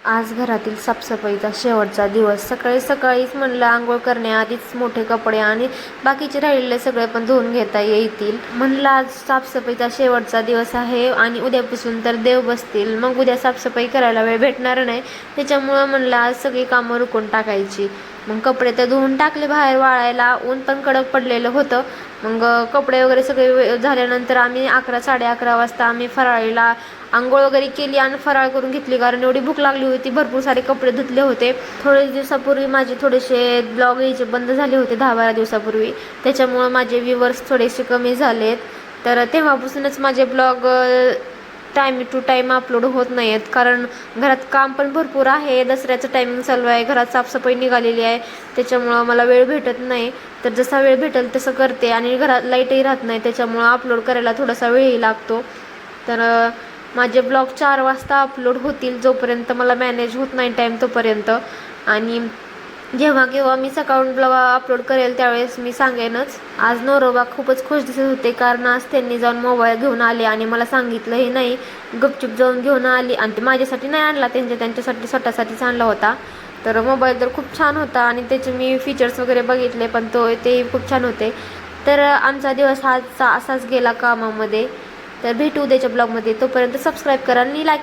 आज घरातील साफसफाईचा शेवटचा दिवस. सकाळी सकाळीच म्हणलं आंघोळ करण्याआधीच मोठे कपडे आणि बाकीचे राहिलेले सगळे पण धुवून घेता येतील. म्हणलं आज साफसफाईचा शेवटचा दिवस आहे आणि उद्यापासून तर देव बसतील, मग उद्या साफसफाई करायला वेळ भेटणार नाही. त्याच्यामुळं म्हणलं आज सगळी कामं रुकून टाकायची. मग कपडे तर धुवून टाकले बाहेर वाळायला, ऊन पण कडक पडलेलं होतं. मग कपडे वगैरे सगळे झाल्यानंतर आम्ही 11-11:30 वाजता आम्ही फराळीला आंघोळ वगैरे केली आणि फराळ करून घेतली, कारण एवढी भूक लागली होती. भरपूर सारे कपडे धुतले होते. थोडे दिवसापूर्वी माझे थोडेसे ब्लॉग यायचे बंद झाले होते, 10-12 दिवसापूर्वी. त्याच्यामुळं माझे व्ह्यूवर्स थोडेसे कमी झालेत. तर तेव्हापासूनच माझे blog time to time upload होत नाही आहेत, कारण घरात काम पण भरपूर आहे. दसऱ्याचं टायमिंग चालू आहे, घरात साफसफाई निघालेली आहे. त्याच्यामुळं मला वेळ भेटत नाही. तर जसा वेळ भेटेल तसं करते आणि घरात लाईटही राहत नाही, त्याच्यामुळं अपलोड करायला थोडासा वेळही लागतो. तर माझे ब्लॉग 4 वाजता अपलोड होतील, जोपर्यंत मला मॅनेज होत नाही टाईम तोपर्यंत. आणि जेव्हा केव्हा मी सकाळून ब्लॉग अपलोड करेल त्यावेळेस मी सांगेनच. आज नवरोबा खूपच खुश दिसत होते, कारण आज त्यांनी जाऊन मोबाईल घेऊन आले आणि मला सांगितलंही नाही. गपचूप जाऊन घेऊन आली आणि ते माझ्यासाठी नाही आणला, त्यांच्यासाठी स्वतःसाठीच आणला होता. तर मोबाईल तर खूप छान होता आणि त्याचे मी फीचर्स वगैरे बघितले, पण तेही खूप छान होते. तर आमचा दिवस आजचा असाच गेला कामामध्ये. तर भेटू उद्याच्या ब्लॉगमध्ये. तोपर्यंत सबस्क्राईब करा आणि लाईक